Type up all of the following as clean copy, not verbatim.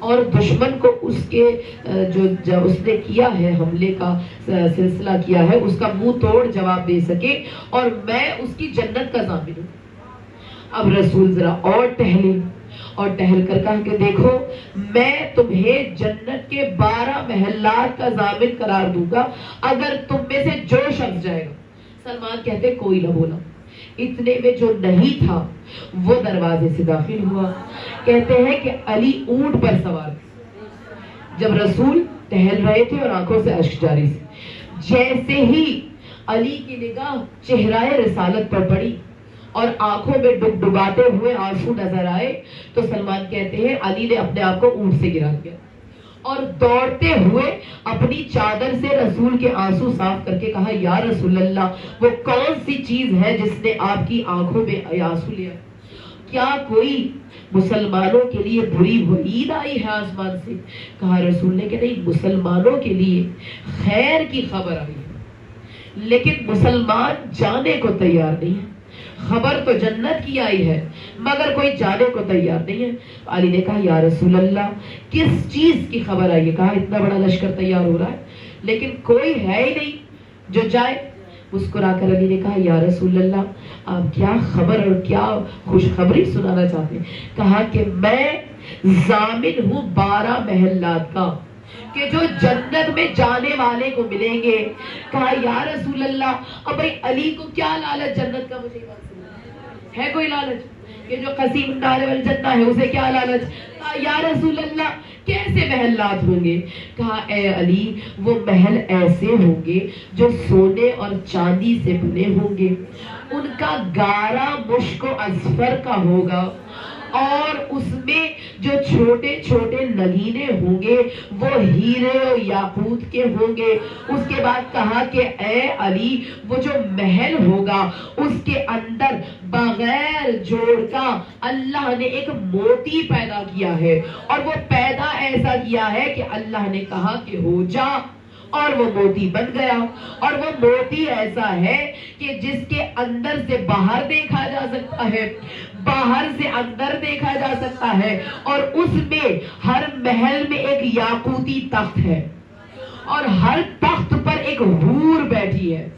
اور دشمن کو اس کے جو اس نے کیا ہے حملے کا سلسلہ کیا ہے اس کا منہ توڑ جواب دے سکے اور میں اس کی جنت کا ضامن ہوں۔ اب رسول ذرا اور ٹہلے اور ٹہل کر کہا کہ دیکھو میں تمہیں جنت کے 12 محلات کا ضامن قرار دوں گا اگر تم میں سے جو شخص جائے گا۔ سلمان کہتے کوئی نہ بولا، اتنے میں جو نہیں تھا وہ دروازے سے داخل ہوا۔ کہتے ہیں کہ علی اونٹ پر سوار، جب رسول ٹہل رہے تھے اور آنکھوں سے اشک جاری تھے، جیسے ہی علی کی نگاہ چہرہ رسالت پر پڑی اور آنکھوں میں ڈباتے ہوئے آنسو نظر آئے تو سلمان کہتے ہیں علی نے اپنے آپ کو اونٹ سے گرا دیا اور دوڑتے ہوئے اپنی چادر سے رسول کے آنسو صاف کر کے کہا یا رسول اللہ وہ کون سی چیز ہے جس نے آپ کی آنکھوں میں آنسو لیا؟ کیا کوئی مسلمانوں کے لیے بری وعید آئی ہے آسمان سے؟ کہا رسول نے کہ نہیں، مسلمانوں کے لیے خیر کی خبر آئی ہے لیکن مسلمان جانے کو تیار نہیں ہے۔ خبر تو جنت کی آئی ہے مگر کوئی جانے کو تیار نہیں ہے۔ علی نے کہا یا رسول اللہ کس چیز کی خبر آئی ہے؟ کہا اتنا بڑا لشکر تیار ہو رہا ہے لیکن کوئی ہے ہی نہیں جو جائے۔ مسکرا کر علی نے کہا یا رسول اللہ آپ کیا خبر اور کیا خوشخبری سنانا چاہتے ہیں؟ کہا کہ میں ضامن ہوں 12 محلات کا کہ جو جنت میں جانے والے کو ملیں گے۔ کہا یا رسول اللہ اب بھائی علی کو کیا لالچ جنت کا؟ مجھے ہے کوئی لالچ کہ جو قسیم النار والجنہ ہے اسے کیا لالچ؟ کہا یا رسول اللہ کیسے محلات ہوں گے؟ کہا اے علی وہ محل ایسے ہوں گے جو سونے اور چاندی سے بنے ہوں گے، ان کا گارا مشک و اذفر کا ہوگا اور اس میں جو چھوٹے چھوٹے نگینے ہوں گے وہ ہیرے و یاقوت کے ہوں گے۔ اس کے بعد کہا کہ اے علی وہ جو محل ہوگا اس کے اندر بغیر جوڑ کا اللہ نے ایک موتی پیدا کیا ہے اور وہ پیدا ایسا کیا ہے کہ اللہ نے کہا کہ ہو جا اور وہ موتی بن گیا، اور وہ موتی ایسا ہے کہ جس کے اندر سے باہر دیکھا جا سکتا ہے، باہر سے اندر دیکھا جا سکتا ہے، اور اس میں ہر محل میں ایک یاقوتی تخت ہے اور ہر تخت پر ایک حور بیٹھی ہے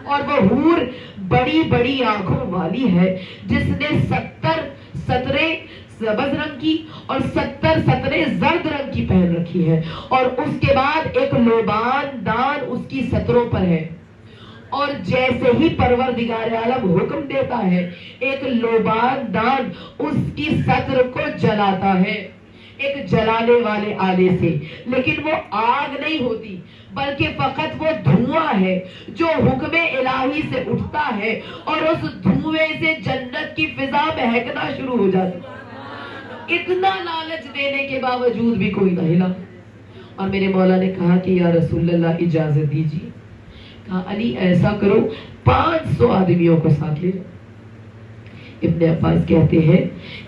اور وہ حور بڑی بڑی آنکھوں والی ہے جس نے 70 سترے سبز رنگ کی اور 70 سترے زرد رنگ کی پہن رکھی ہے، اور اس کے بعد ایک لوبان دان اس کی ستروں پر ہے، اور جیسے ہی پروردگار عالم حکم دیتا ہے ایک لوبان دان اس کی ستر کو جلاتا ہے ایک جلانے والے آلے سے، لیکن وہ آگ نہیں ہوتی بلکہ فقط وہ دھواں ہے جو حکم الہی سے اٹھتا ہے اور اس دھوئے سے جنت کی فضا مہکنا شروع ہو جاتی ہے۔ اتنا لالچ دینے کے باوجود بھی کوئی نہ ہلا، اور میرے مولا نے کہا کہ یا رسول اللہ اجازت دیجیے۔ کہا علی ایسا کرو 500 آدمیوں کو ساتھ لے لو۔ ابن عباس کہتے ہیں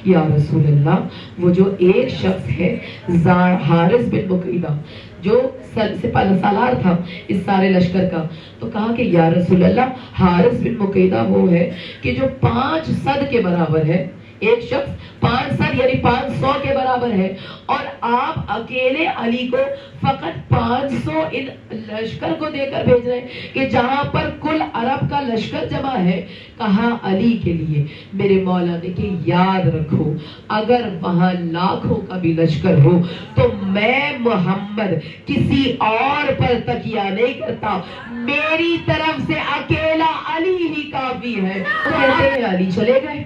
کہ یا رسول اللہ وہ جو ایک شخص ہے حارث بن مقیدہ جو سپاہ سالار تھا اس سارے لشکر کا، تو کہا کہ یا رسول اللہ حارث بن مقیدہ وہ ہے کہ جو 5 صد کے برابر ہے، ایک شخص 5 صد یعنی 500 کے برابر ہے، اور آپ اکیلے علی کو فقط 500 ان لشکر کو دے کر بھیج رہے ہیں کہ جہاں پر کل عرب کا لشکر جمع ہے۔ کہا علی کے لیے میرے مولا نے کہ یاد رکھو اگر وہاں لاکھوں کا بھی لشکر ہو تو میں محمد کسی اور پر تکیہ نہیں کرتا، میری طرف سے اکیلا علی ہی کافی ہے۔ کہتے ہیں علی چلے گئے،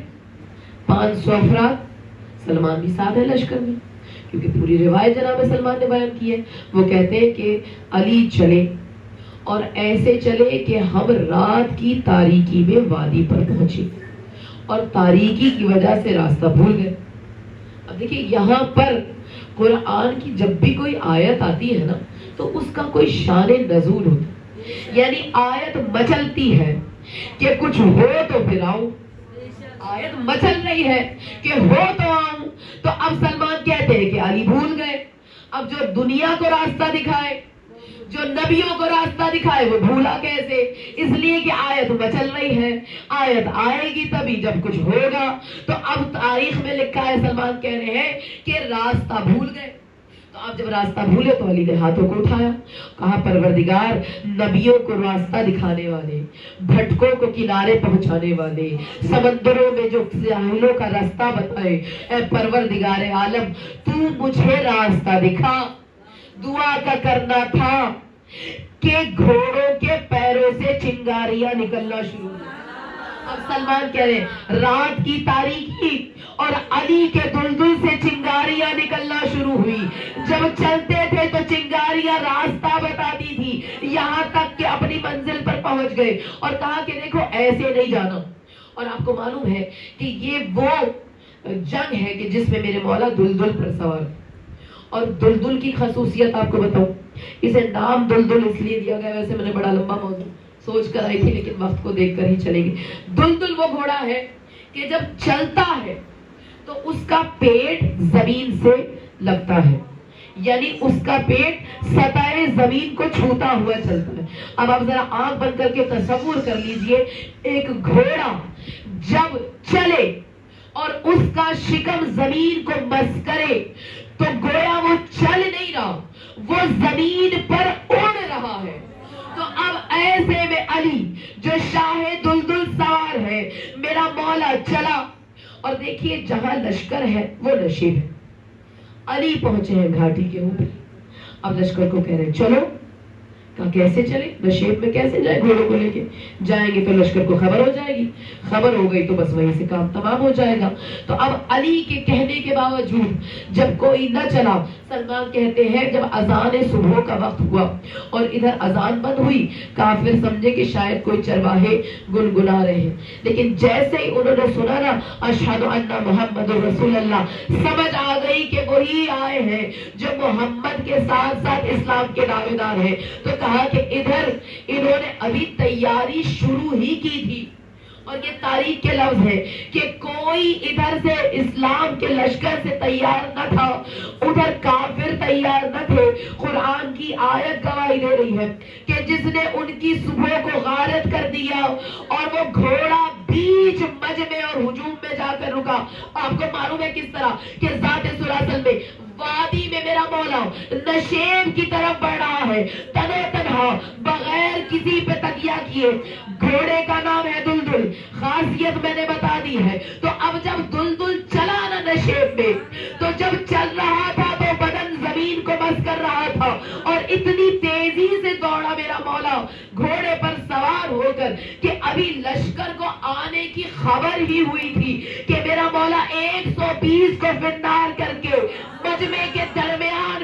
500 افراد، سلمان بھی ساتھ ہے لشکر میں، کیونکہ پوری روایت جناب سلمان نے بیان کی ہے۔ وہ کہتے ہیں کہ علی چلے اور ایسے چلے کہ ہم رات کی تاریکی میں وادی پر پہنچے اور تاریکی کی وجہ سے راستہ بھول گئے۔ اب دیکھیں یہاں پر قرآن کی جب بھی کوئی آیت آتی ہے نا تو اس کا کوئی شان نزول ہوتا ہے، یعنی آیت مچلتی ہے کہ کچھ ہو تو پھر آؤں، آیت مچل رہی ہے کہ ہو تو آؤں، تو اب سلمان کہتے ہیں کہ علی بھول گئے۔ اب جو دنیا کو راستہ دکھائے، جو نبیوں کو راستہ دکھائے، وہ بھولا کیسے؟ اس لیے کہ آیت مچل رہی ہے، آیت آئے گی تبھی جب کچھ ہوگا۔ تو اب تاریخ میں لکھا ہے، سلمان کہہ رہے ہیں کہ راستہ بھول گئے، تو آپ جب راستہ بھولے تو علی نے ہاتھوں کو اٹھایا, کہا پروردگار نبیوں کو راستہ دکھانے والے, بھٹکوں کو کنارے پہنچانے والے, سمندروں میں جو ساحلوں کا راستہ بتائے, اے پروردگار عالم تو مجھے راستہ دکھا. دعا کا کرنا تھا کہ گھوڑوں کے پیروں سے چنگاریاں نکلنا شروع ہوئی. اب سلمان کہہ رہے ہیں رات کی تاریکی اور علی کے دلدل سے چنگاریاں نکلنا شروع ہوئی. جب چلتے تھے تو چنگاریاں راستہ بتاتی تھی, یہاں تک کہ اپنی منزل پر پہنچ گئے اور کہا کہ دیکھو ایسے نہیں جانا. اور آپ کو معلوم ہے کہ یہ وہ جنگ ہے کہ جس میں میرے مولا دلدل پر سوار. اور دلدل کی خصوصیت آپ کو بتاؤں, اسے نام دلدل اس لیے دیا گیا, ویسے میں نے بڑا لمبا موضوع سوچ کر آئی تھی لیکن وقت کو دیکھ کر ہی چلے گی. دلدل وہ گھوڑا ہے کہ جب چلتا ہے تو اس کا پیٹ زمین سے لگتا ہے, یعنی اس کا پیٹ سطح زمین کو چھوتا ہوا چلتا ہے. اب آپ ذرا آنکھ بند کر کے تصور کر لیجئے, ایک گھوڑا جب چلے اور اس کا شکم زمین کو مس کرے تو گویا وہ چل نہیں رہا, وہ زمین پر اڑ رہا ہے. تو اب ایسے میں علی جو شاہ دلدل سوار ہے, میرا مولا چلا اور دیکھیے جہاں لشکر ہے وہ نشیب ہے. علی پہنچے ہیں گھاٹی کے اوپر. اب لشکر کو کہہ رہے ہیں چلو. کہا کیسے چلے, نشیب میں کیسے جائے, گھوڑوں کو لے کے جائیں گے تو لشکر کو خبر ہو جائے گی, خبر ہو گئی تو بس وہیں سے کام تمام ہو جائے گا. تو اب علی کے کہنے کے باوجود جب کوئی نہ چلا, سلمان کہتے ہیں جب اذان صبح کا وقت ہوا اور ادھر اذان بند ہوئی, کافر سمجھے کہ شاید کوئی چرواہے گنگنا رہے ہیں, لیکن جیسے ہی انہوں نے سنا نا اشہد ان محمد رسول اللہ, سمجھ آ گئی کہ وہی آئے ہیں جو محمد کے ساتھ ساتھ اسلام کے دعوے دار ہیں. تو کہا کہ ادھر انہوں نے ابھی تیاری شروع ہی کی تھی, اور یہ تاریخ کے لفظ ہے کہ کوئی ادھر سے اسلام کے لشکر سے تیار نہ تھا, ادھر کافر تیار نہ تھے. قرآن کی آیت گواہی دے رہی ہے کہ جس نے ان کی صبح کو غارت کر دیا اور وہ گھوڑا بیچ مجمع اور ہجوم میں جا کر رکا. آپ کو معلوم ہے کس طرح کہ ذات سلاسل میں وادی میں میرا مولا نشیب کی طرف بڑھ رہا ہے, تنو تنہا بغیر کسی پہ تکیہ کیے. گھوڑے کا نام ہے دلدل, خاصیت میں نے بتا دی ہے. تو اب جب دلدل چلا نا نشیب میں, تو جب چل رہا تھا تو بدن زمین کو مس کر رہا تھا, اور اتنی تیزی سے دوڑا میرا مولا گھوڑے پر سوار ہو کر کہ ابھی لشکر کو آنے کی خبر ہی ہوئی تھی کہ میرا مولا 120 کو فنار کر کے مجمع کے درمیان